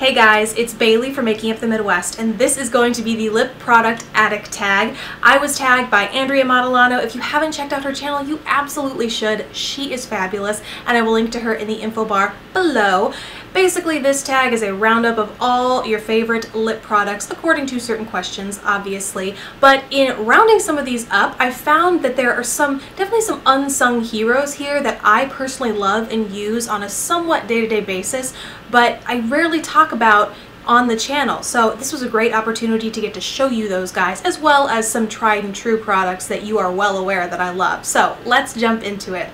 Hey guys, it's Bailey from Making Up the Midwest, and this is going to be the lip product addict tag. I was tagged by Andrea Modellano. If you haven't checked out her channel, you absolutely should. She is fabulous, and I will link to her in the info bar below. Basically, this tag is a roundup of all your favorite lip products, according to certain questions, obviously. But in rounding some of these up, I found that there are definitely some unsung heroes here that I personally love and use on a somewhat day-to-day basis, but I rarely talk about on the channel. So this was a great opportunity to get to show you those guys, as well as some tried and true products that you are well aware that I love. So let's jump into it.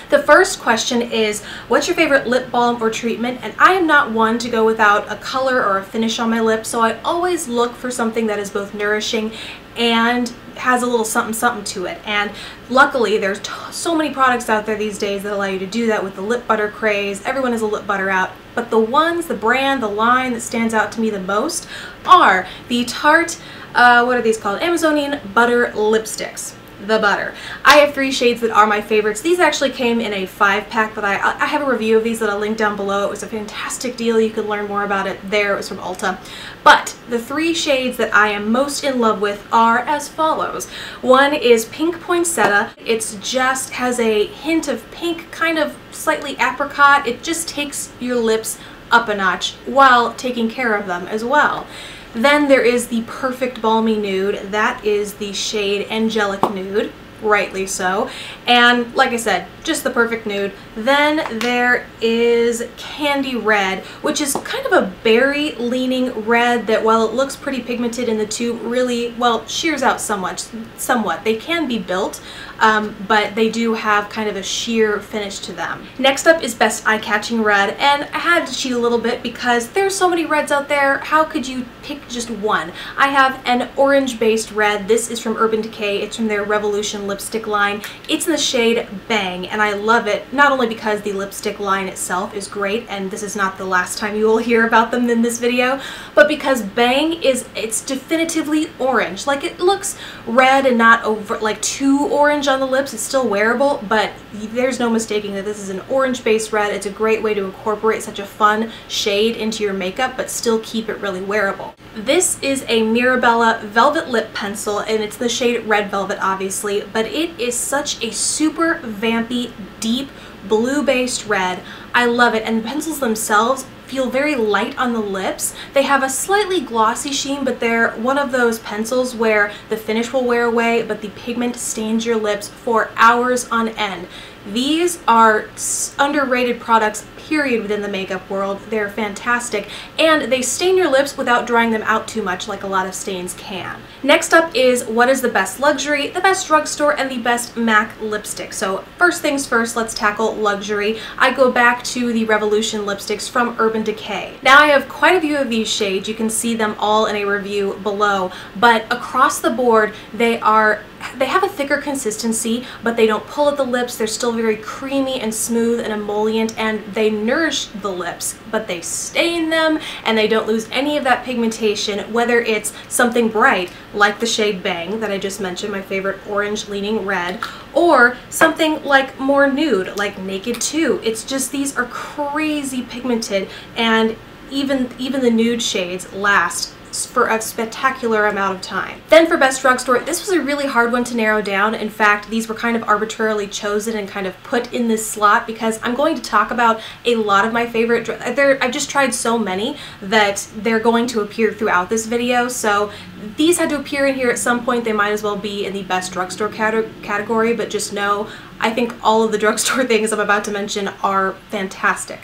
The first question is, what's your favorite lip balm or treatment? And I am not one to go without a color or a finish on my lips, so I always look for something that is both nourishing and has a little something something to it. And luckily there's so many products out there these days that allow you to do that with the lip butter craze. Everyone has a lip butter out, but the brand, the line that stands out to me the most are the Tarte, what are these called? Amazonian Butter Lipsticks. The butter. I have 3 shades that are my favorites. These actually came in a 5-pack, but I have a review of these that I'll link down below. It was a fantastic deal. You can learn more about it there. It was from Ulta. But the 3 shades that I am most in love with are as follows. One is Pink Poinsettia. It's just has a hint of pink, kind of slightly apricot. It just takes your lips up a notch while taking care of them as well. Then there is the Perfect Balmy Nude. That is the shade Angelic Nude, rightly so. And like I said, just the perfect nude. Then there is Candy Red, which is kind of a berry leaning red that, while it looks pretty pigmented in the tube, really, well, shears out somewhat. They can be built, but they do have kind of a sheer finish to them. Next up is Best Eye-Catching Red, and I had to cheat a little bit because there's so many reds out there. How could you pick just one? I have an orange-based red. This is from Urban Decay. It's from their Revolution lipstick line. It's in the shade Bang, and I love it, not only because the lipstick line itself is great, and this is not the last time you will hear about them in this video, but because Bang it's definitively orange. Like, it looks red and not over, like, too orange on the lips. It's still wearable, but there's no mistaking that this is an orange-based red. It's a great way to incorporate such a fun shade into your makeup, but still keep it really wearable. This is a Mirabella Velvet Lip Pencil, and it's the shade Red Velvet, obviously, but it is such a super vampy, deep, blue-based red. I love it, and the pencils themselves feel very light on the lips. They have a slightly glossy sheen, but they're one of those pencils where the finish will wear away, but the pigment stains your lips for hours on end. These are underrated products, period, within the makeup world. They're fantastic, and they stain your lips without drying them out too much like a lot of stains can. Next up is what is the best luxury, the best drugstore, and the best MAC lipstick. So first things first, let's tackle luxury. I go back to the Revolution lipsticks from Urban Decay. Now I have quite a few of these shades. You can see them all in a review below, but across the board they have a thicker consistency, but they don't pull at the lips. They're still very creamy and smooth and emollient, and they nourish the lips, but they stain them, and they don't lose any of that pigmentation, whether it's something bright like the shade Bang that I just mentioned, my favorite orange leaning red, or something like more nude like Naked 2. It's just, these are crazy pigmented, and even the nude shades last for a spectacular amount of time. Then for best drugstore, this was a really hard one to narrow down. In fact, these were kind of arbitrarily chosen and kind of put in this slot because I'm going to talk about a lot of my favorite. I've just tried so many that they're going to appear throughout this video, so these had to appear in here at some point. They might as well be in the best drugstore category, but just know, I think all of the drugstore things I'm about to mention are fantastic.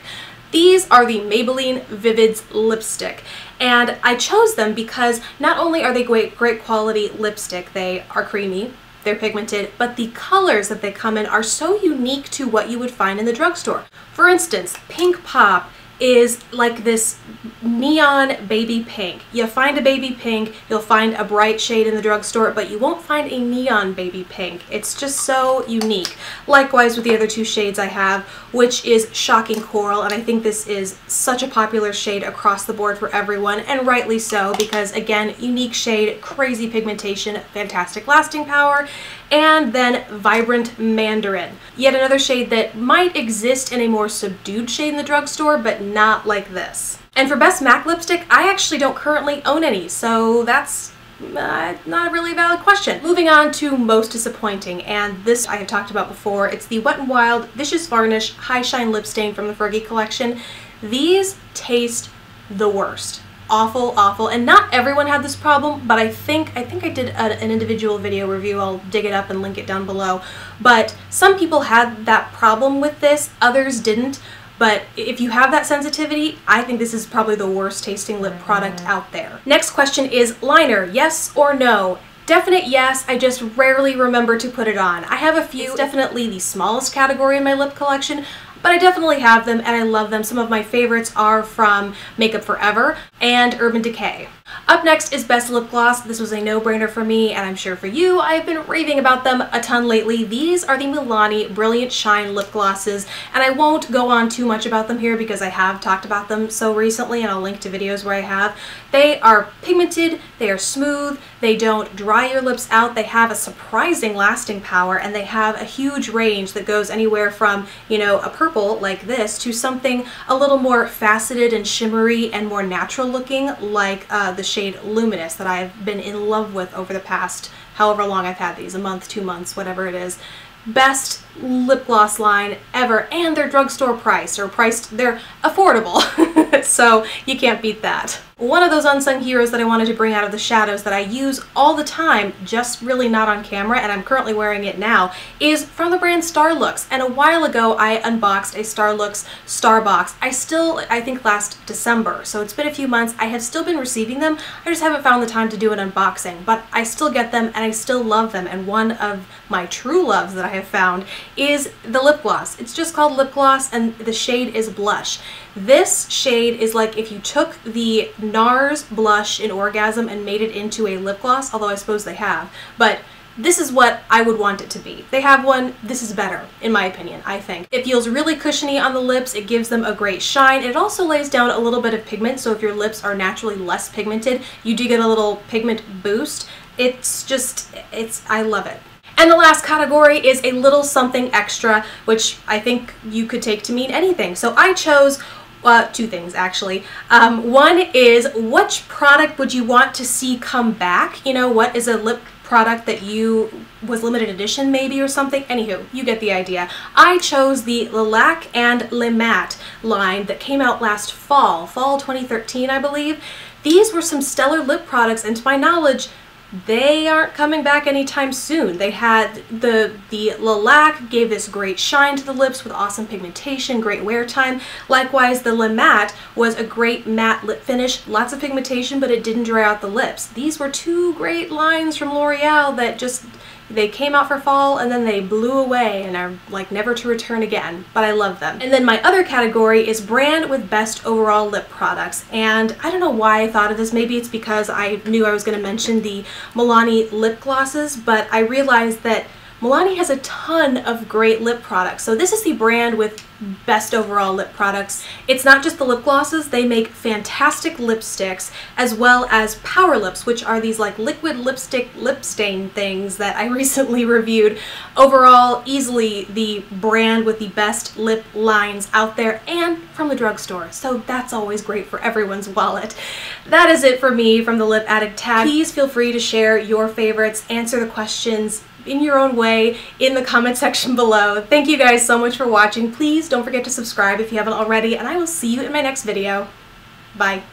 These are the Maybelline Vivids lipstick, and I chose them because not only are they great quality lipstick, they are creamy, they're pigmented, but the colors that they come in are so unique to what you would find in the drugstore. For instance, Pink Pop is like this neon baby pink. You find a baby pink, you'll find a bright shade in the drugstore, but you won't find a neon baby pink. It's just so unique. Likewise with the other 2 shades I have, which is Shocking Coral, and I think this is such a popular shade across the board for everyone, and rightly so, because again, unique shade, crazy pigmentation, fantastic lasting power, and then Vibrant Mandarin. Yet another shade that might exist in a more subdued shade in the drugstore, but not like this. And for best MAC lipstick, I actually don't currently own any, so that's not a really valid question. Moving on to most disappointing, and this I have talked about before. It's the Wet n Wild Vicious Varnish High Shine Lip Stain from the Fergie collection. These taste the worst. Awful, awful, and not everyone had this problem, but I think I did an individual video review. I'll dig it up and link it down below. But some people had that problem with this, others didn't. But if you have that sensitivity, I think this is probably the worst tasting lip product out there. Next question is liner, yes or no? Definite yes, I just rarely remember to put it on. I have a few. It's definitely the smallest category in my lip collection, but I definitely have them and I love them. Some of my favorites are from Makeup Forever and Urban Decay. Up next is Best Lip Gloss. This was a no-brainer for me, and I'm sure for you. I've been raving about them a ton lately. These are the Milani Brilliant Shine lip glosses, and I won't go on too much about them here because I have talked about them so recently, and I'll link to videos where I have. They are pigmented, they are smooth, they don't dry your lips out, they have a surprising lasting power, and they have a huge range that goes anywhere from, you know, a purple like this to something a little more faceted and shimmery and more natural looking, like the shade Luminous that I've been in love with over the past however long I've had these, a month, 2 months, whatever it is. Best lip gloss line ever, and they're drugstore priced, or priced, they're affordable, so you can't beat that. One of those unsung heroes that I wanted to bring out of the shadows that I use all the time, just really not on camera, and I'm currently wearing it now, is from the brand Starlooks. And a while ago I unboxed a Starlooks Starbox. I think last December, so it's been a few months. I have still been receiving them, I just haven't found the time to do an unboxing, but I still get them and I still love them. And one of my true loves that I have found is the lip gloss. It's just called lip gloss and the shade is Blush. This shade is like if you took the NARS blush in Orgasm and made it into a lip gloss, although I suppose they have, but this is what I would want it to be. They have one, this is better, in my opinion, I think. It feels really cushiony on the lips, it gives them a great shine. It also lays down a little bit of pigment, so if your lips are naturally less pigmented, you do get a little pigment boost. I love it. And the last category is a little something extra, which I think you could take to mean anything. So I chose two things actually. One is, which product would you want to see come back? You know, what is a lip product that was limited edition maybe or something? Anywho, you get the idea. I chose the Lilac and Le Mat line that came out last fall 2013 I believe. These were some stellar lip products, and to my knowledge they aren't coming back anytime soon. They had the Lilac gave this great shine to the lips with awesome pigmentation, great wear time. Likewise, the Le Mat was a great matte lip finish, lots of pigmentation, but it didn't dry out the lips. These were two great lines from L'Oreal that just, they came out for fall and then they blew away and are like never to return again, but I love them. And then my other category is brand with best overall lip products, and I don't know why I thought of this. Maybe it's because I knew I was going to mention the Milani lip glosses, but I realized that Milani has a ton of great lip products. So this is the brand with best overall lip products. It's not just the lip glosses, they make fantastic lipsticks as well as Power Lips, which are these like liquid lipstick lip stain things that I recently reviewed. Overall, easily the brand with the best lip lines out there and from the drugstore. So that's always great for everyone's wallet. That is it for me from the Lip Addict tag. Please feel free to share your favorites, answer the questions in your own way in the comment section below. Thank you guys so much for watching. Please don't forget to subscribe if you haven't already, and I will see you in my next video. Bye.